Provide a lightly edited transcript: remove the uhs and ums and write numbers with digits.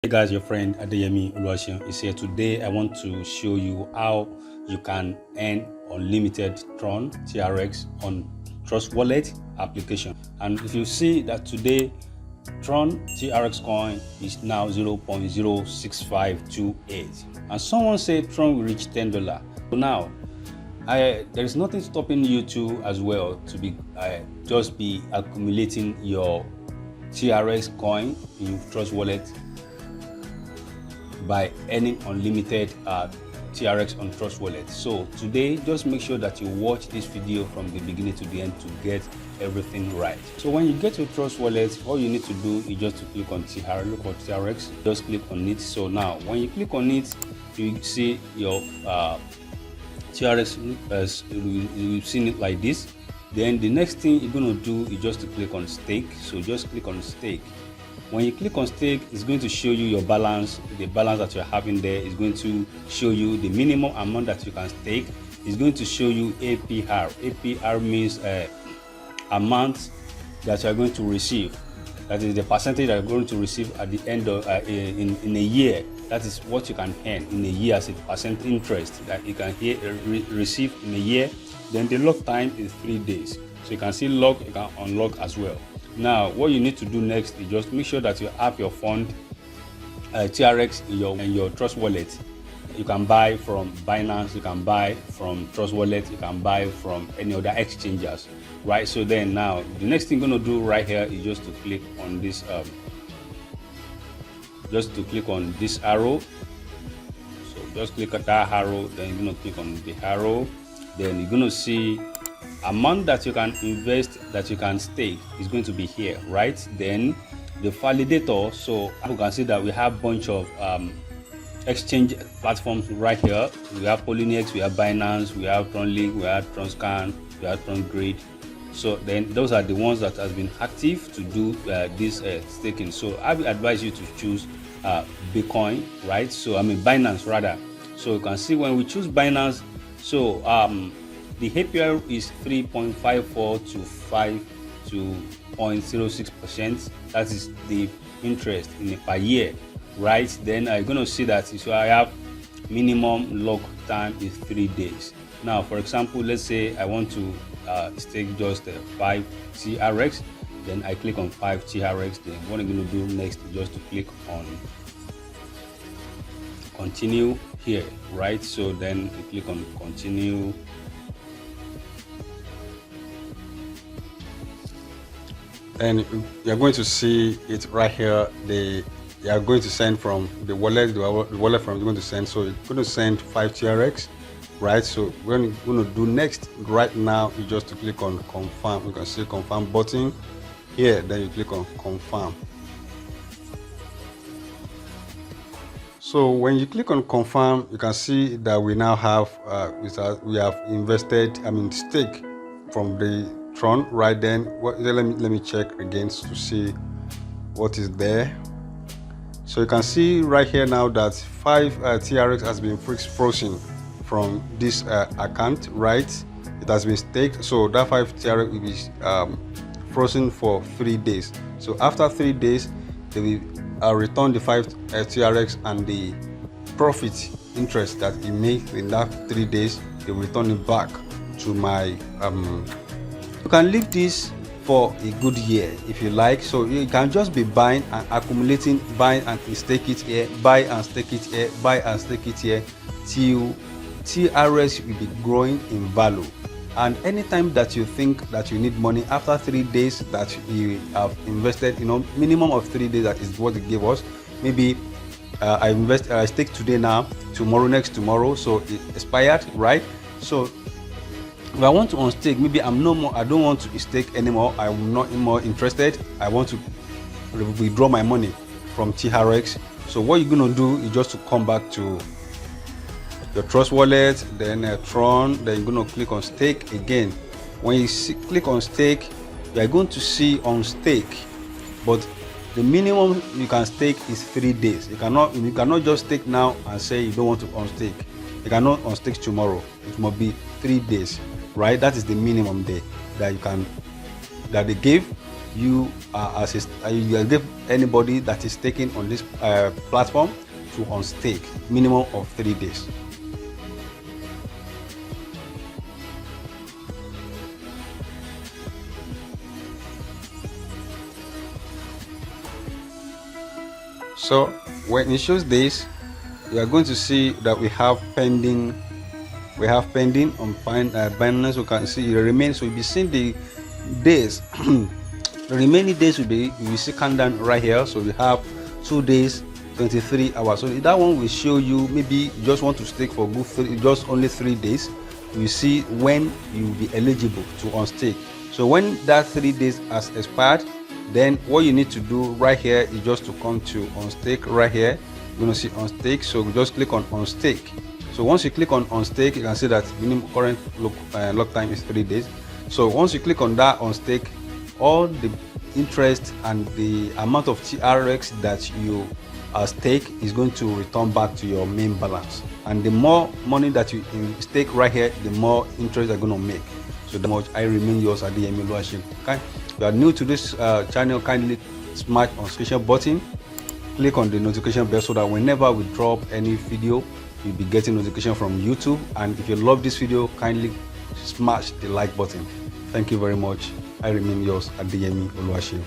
Hey guys, your friend Adeyemi Oluwaseun is here. Today I want to show you how you can earn unlimited Tron TRX on Trust Wallet application. And if you see that today Tron TRX coin is now 0.06528, and someone said Tron will reach $10. So now there is nothing stopping you to as well to be just be accumulating your TRX coin in Trust Wallet by earning unlimited TRX on Trust Wallet. So today, just make sure that you watch this video from the beginning to the end to get everything right. So when you get to Trust Wallet, all you need to do is just to click on TRX. Just click on it. So now, when you click on it, you see your TRX. You've seen it like this. Then the next thing you're going to do is just to click on stake. So just click on stake. When you click on stake, it's going to show you your balance. The balance that you're having there is going to show you the minimum amount that you can stake. It's going to show you APR. APR means amount that you're going to receive. That is the percentage that you're going to receive at the end of in a year. That is what you can earn in a year as a percent interest that you can receive in a year. Then the lock time is 3 days. So you can see lock, you can unlock as well. Now, what you need to do next is just make sure that you have your fund TRX in your Trust Wallet. You can buy from Binance, you can buy from Trust Wallet, you can buy from any other exchanges, right? So then now, the next thing you're going to do right here is just to click on this, arrow. So just click on that arrow, then you're going to click on the arrow. Then you're going to see amount that you can invest, that you can stake is going to be here, right? Then the validator, so you can see that we have a bunch of exchange platforms right here. We have RHINEX, we have Binance, we have TronLink, we have TronScan, we have TronGrid. So then those are the ones that has been active to do this staking. So I will advise you to choose Bitcoin, right? So Binance rather. So you can see when we choose Binance, so the APR is 3.54 to 0.06%. That is the interest in per year, right? Then I'm going to see that so I have minimum lock time is 3 days. Now, for example, let's say I want to stake just 5 TRX. Then I click on 5 TRX. Then what I'm going to do next is just to click on continue here, right? So then you click on continue. And you're going to see it right here. You are going to send from the wallet, you're going to send. So you're going to send 5 TRX, right? So what you're going to do next right now is just to click on confirm. You can see confirm button here. Then you click on confirm. So when you click on confirm, you can see that we now have we have invested, stake from the Tron. Right then, let me check again to see what is there. So you can see right here now that 5 TRX has been frozen from this account, right? It has been staked, so that 5 TRX will be frozen for 3 days. So after 3 days, they will return the 5 TRX, and the profit interest that you make in that 3 days, they will return it back to my you can leave this for a good year if you like. So you can just be buying and accumulating, buying and stake it here, buy and stake it here, buy and stake it here, till TRS will be growing in value. And anytime that you think that you need money after 3 days that you have invested, minimum of 3 days, that is what they give us. Maybe I stake today, now tomorrow, next tomorrow, so it expired, right? So if I want to unstake, maybe I don't want to stake anymore, I'm not more interested, I want to withdraw my money from TRX. So what you're going to do is just to come back to your Trust Wallet, then Tron, then you're going to click on stake again. When you click on stake, you are going to see on stake, but the minimum you can stake is 3 days. You cannot just stake now and say you don't want to unstake. You cannot unstake tomorrow. It must be 3 days, right? That is the minimum day that they give. you you give anybody that is staking on this platform to unstake minimum of 3 days. So when it shows this, you are going to see that we have pending on Binance. You can see it remains. So you'll be seeing the days. The remaining days will be, you will see countdown right here. So we have 2 days, 23 hours. So that one will show you, maybe you just want to stake for just only 3 days. You see when you will be eligible to unstake. So when that 3 days has expired, then what you need to do right here is just to come to unstake right here. You're going to see unstake. So we just click on unstake. So once you click on unstake, you can see that minimum current lock time is 3 days. So once you click on that unstake, all the interest and the amount of TRX that you stake is going to return back to your main balance. And the more money that you stake right here, the more interest you're going to make. So that much. I remain yours at the Oluwaseun. Okay? If you are new to this channel, kindly smash on subscription button, click on the notification bell so that whenever we drop any video, you'll be getting notification from YouTube. And if you love this video, kindly smash the like button. Thank you very much. I remain yours, Adeyemi Oluwaseun.